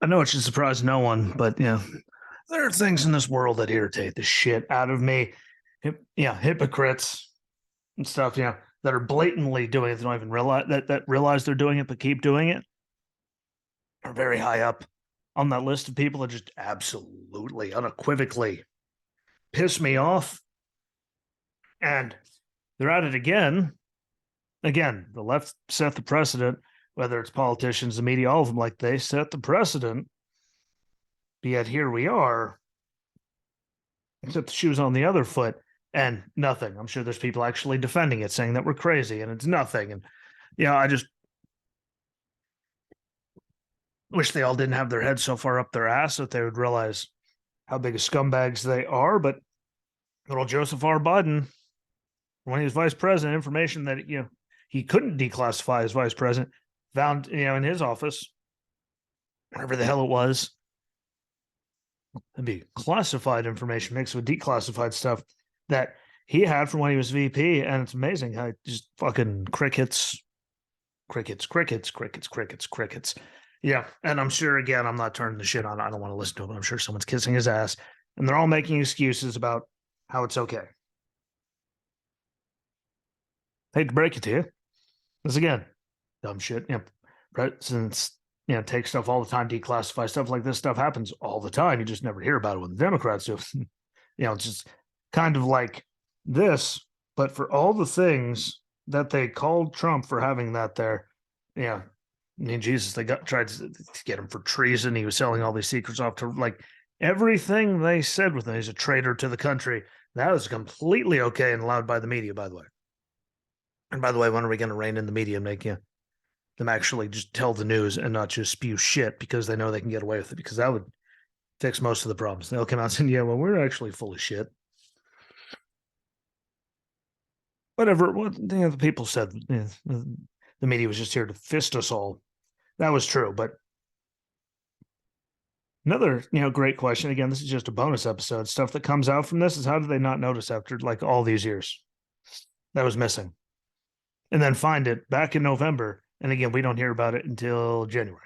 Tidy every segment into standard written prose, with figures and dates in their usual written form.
I know it should surprise no one, but there are things in this world that irritate the shit out of me. Hypocrites and stuff, that are blatantly doing it, they don't even realize they're doing it, but keep doing it, are very high up on that list of people that just absolutely, unequivocally piss me off. And they're at it again. Again, the left set the precedent, whether it's politicians, the media, all of them, like they set the precedent. But yet here we are, except the shoe's on the other foot and nothing. I'm sure there's people actually defending it, saying that we're crazy and it's nothing. And I just wish they all didn't have their heads so far up their ass that they would realize how big of scumbags they are. But little Joseph R. Biden, when he was vice president, information that he couldn't declassify as vice president, found in his office, whatever the hell it was, it'd be classified information mixed with declassified stuff that he had from when he was VP. And it's amazing how just fucking crickets. Yeah. And I'm sure, again, I'm not turning the shit on. I don't want to listen to him. I'm sure someone's kissing his ass. And they're all making excuses about how it's okay. Hate to break it to you. This again, dumb shit. Presidents, take stuff all the time, declassify stuff like this stuff happens all the time. You just never hear about it when the Democrats do. It's just kind of like this, but for all the things that they called Trump for having that there, I mean, Jesus, they tried to get him for treason. He was selling all these secrets off to everything they said with him. He's a traitor to the country. That was completely okay and allowed by the media, by the way. And by the way, when are we going to rein in the media and make them actually just tell the news and not just spew shit because they know they can get away with it? Because that would fix most of the problems. They'll come out saying, yeah, well, we're actually full of shit. Whatever, the people said, the media was just here to fist us all. That was true. But another, great question. Again, this is just a bonus episode. Stuff that comes out from this is how did they not notice after all these years? That was missing. And then find it back in November. And again, we don't hear about it until January.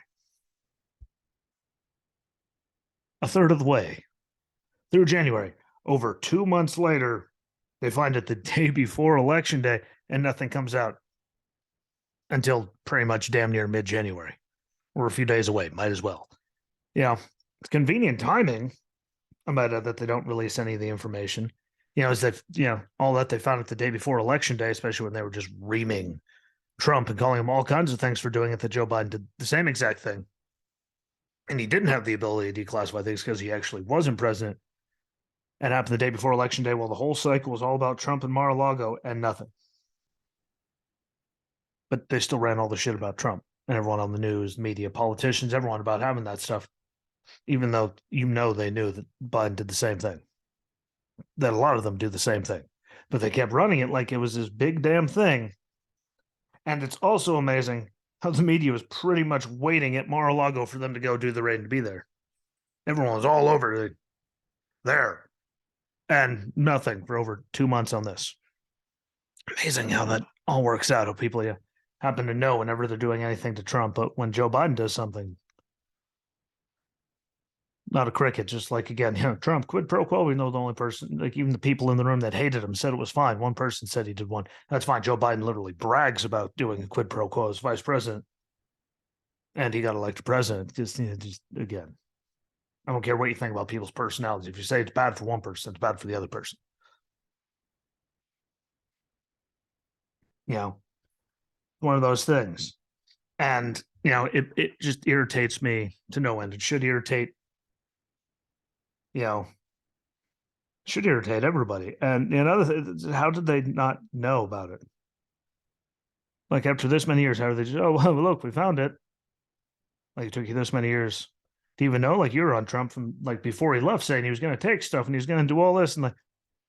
A third of the way through January. Over 2 months later, they find it the day before Election Day, and nothing comes out until pretty much damn near mid-January. We're a few days away. Might as well. It's convenient timing about it that they don't release any of the information. As they've, all that they found it the day before Election Day, especially when they were just reaming Trump and calling him all kinds of things for doing it, that Joe Biden did the same exact thing. And he didn't have the ability to declassify things because he actually wasn't president. And happened the day before Election Day, while the whole cycle was all about Trump and Mar-a-Lago and nothing. But they still ran all the shit about Trump and everyone on the news, media, politicians, everyone about having that stuff, even though they knew that Biden did the same thing, that a lot of them do the same thing. But they kept running it like it was this big damn thing. And it's also amazing how the media was pretty much waiting at Mar-a-Lago for them to go do the raid and be there. Everyone was all over there. And nothing for over 2 months on this. Amazing how that all works out. How people happen to know whenever they're doing anything to Trump, but when Joe Biden does something, not a cricket. Just like, again, Trump, quid pro quo. We know the only person, like even the people in the room that hated him said it was fine. One person said he did one. That's fine. Joe Biden literally brags about doing a quid pro quo as vice president, and he got elected president. Just again, I don't care what you think about people's personalities. If you say it's bad for one person, it's bad for the other person. One of those things. And, it just irritates me to no end. It should irritate, should irritate everybody. And another thing, how did they not know about it? Like after this many years, how did they just, oh, well, look, we found it. Like it took you this many years to even know, like you were on Trump from like before he left saying he was going to take stuff and he was going to do all this and like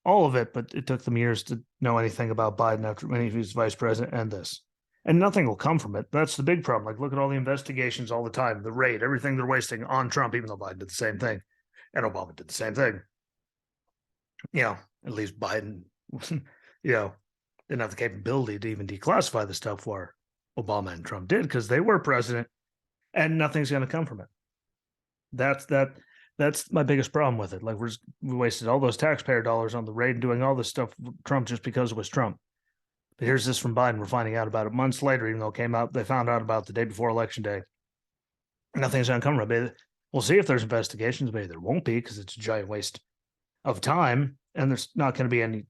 all of it. But it took them years to know anything about Biden after when he was vice president and this. And nothing will come from it. That's the big problem. Like, look at all the investigations all the time, the raid, everything they're wasting on Trump, even though Biden did the same thing. And Obama did the same thing. At least Biden, didn't have the capability to even declassify the stuff where Obama and Trump did because they were president and nothing's going to come from it. That's my biggest problem with it. Like we wasted all those taxpayer dollars on the raid and doing all this stuff for Trump just because it was Trump. But here's this from Biden. We're finding out about it months later, even though it came out. They found out about the day before election day. Nothing's going to come from it. We'll see if there's investigations. Maybe there won't be because it's a giant waste of time, and there's not going to be any,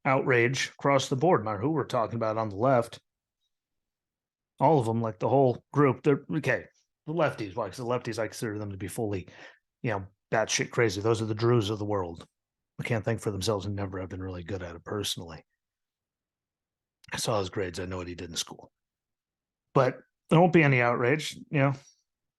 outrage across the board, no matter who we're talking about on the left. All of them, like the whole group, they're okay. The lefties, why? Because the lefties, I consider them to be fully, batshit crazy. Those are the Drews of the world. They can't think for themselves and never have been really good at it personally. I saw his grades. I know what he did in school. But there won't be any outrage,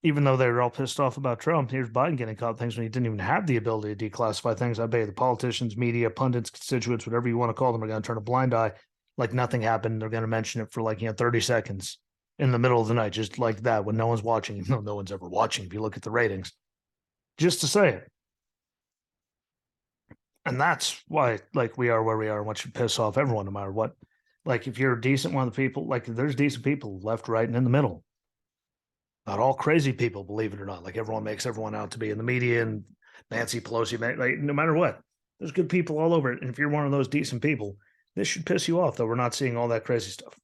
even though they were all pissed off about Trump. Here's Biden getting caught things when he didn't even have the ability to declassify things. I bet the politicians, media, pundits, constituents, whatever you want to call them, are going to turn a blind eye like nothing happened. They're going to mention it for 30 seconds in the middle of the night, just like that, when no one's watching, even though no one's ever watching if you look at the ratings, just to say it. And that's why, we are where we are and what should piss off everyone, no matter what. Like, if you're a decent one of the people, there's decent people left, right, and in the middle. Not all crazy people, believe it or not. Like, everyone makes everyone out to be in the media, and Nancy Pelosi, no matter what, there's good people all over it. And if you're one of those decent people, this should piss you off, though we're not seeing all that crazy stuff.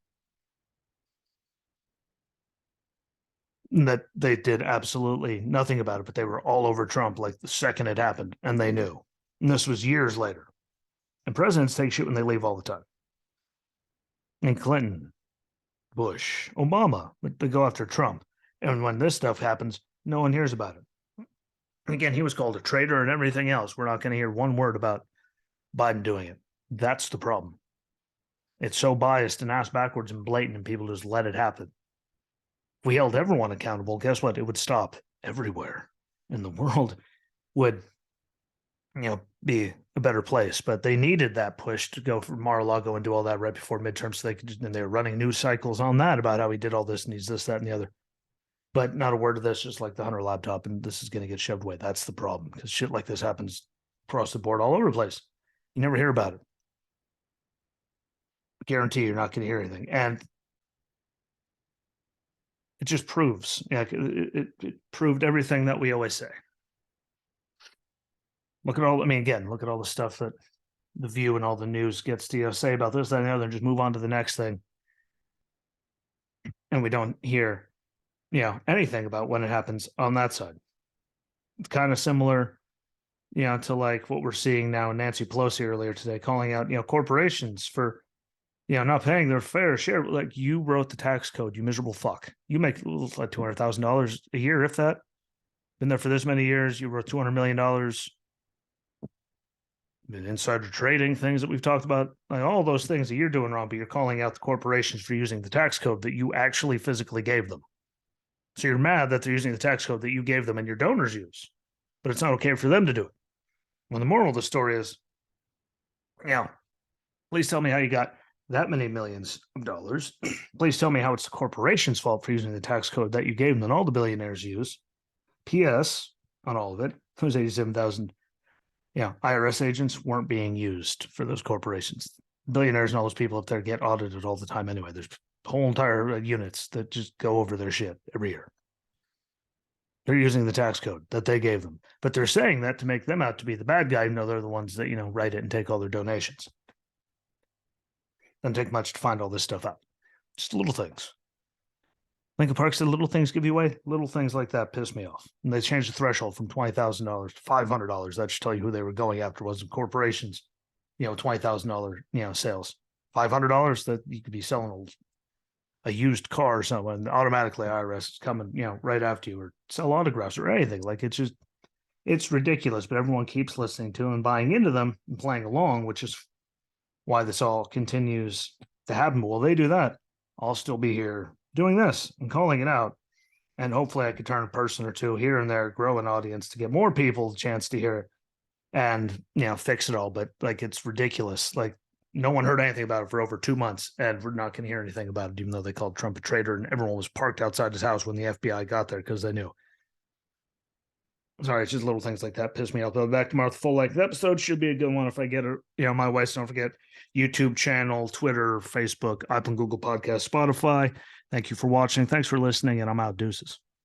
That they did absolutely nothing about it, but they were all over Trump like the second it happened, and they knew. And this was years later. And presidents take shit when they leave all the time. And Clinton, Bush, Obama, they go after Trump. And when this stuff happens, no one hears about it. And again, he was called a traitor and everything else. We're not going to hear one word about Biden doing it. That's the problem. It's so biased and ass backwards and blatant, and people just let it happen. If we held everyone accountable, guess what? It would stop everywhere. And the world would, be a better place. But they needed that push to go for Mar-a-Lago and do all that right before midterm, so they were running news cycles on that about how he did all this and he's this, that, and the other. But not a word of this, just like the Hunter laptop, and this is going to get shoved away. That's the problem, because shit like this happens across the board all over the place. You never hear about it. I guarantee you're not going to hear anything. And it just proves, it proved everything that we always say. Look at all the stuff that the View and all the news gets to say about this, that, and the other, and just move on to the next thing. And we don't hear, anything about when it happens on that side. It's kind of similar, to like what we're seeing now in Nancy Pelosi earlier today, calling out, corporations for, not paying their fair share. Like, you wrote the tax code, you miserable fuck. You make like $200,000 a year, if that. Been there for this many years. You wrote $200 million. Insider trading, things that we've talked about, like all those things that you're doing wrong, but you're calling out the corporations for using the tax code that you actually physically gave them. So you're mad that they're using the tax code that you gave them and your donors use, but it's not okay for them to do it. Well, the moral of the story is, please tell me how you got that many millions of dollars. Please tell me how it's the corporation's fault for using the tax code that you gave them and all the billionaires use. P.S. on all of it, those 87,000 IRS agents weren't being used for those corporations. Billionaires and all those people up there get audited all the time anyway. There's whole entire units that just go over their shit every year. They're using the tax code that they gave them, but they're saying that to make them out to be the bad guy, even though they're the ones that, write it and take all their donations. Doesn't take much to find all this stuff out. Just little things. Lincoln Park said little things give you away. Little things like that piss me off. And they changed the threshold from $20,000 to $500. That should tell you who they were going after. Wasn't corporations, $20,000, sales. $500 that you could be selling a used car or something. And automatically IRS is coming, right after you, or sell autographs or anything. Like, it's ridiculous, but everyone keeps listening to and buying into them and playing along, which is why this all continues to happen. But while they do that, I'll still be here doing this and calling it out. And hopefully I could turn a person or two here and there, grow an audience to get more people a chance to hear it and, fix it all. But it's ridiculous. Like, no one heard anything about it for over 2 months, and we're not going to hear anything about it, even though they called Trump a traitor and everyone was parked outside his house when the FBI got there because they knew. Sorry, it's just little things like that piss me off. I'll be back tomorrow with a full length episode. Should be a good one if I get it. My way. So don't forget YouTube channel, Twitter, Facebook, Apple and Google Podcasts, Spotify. Thank you for watching. Thanks for listening, and I'm out. Deuces.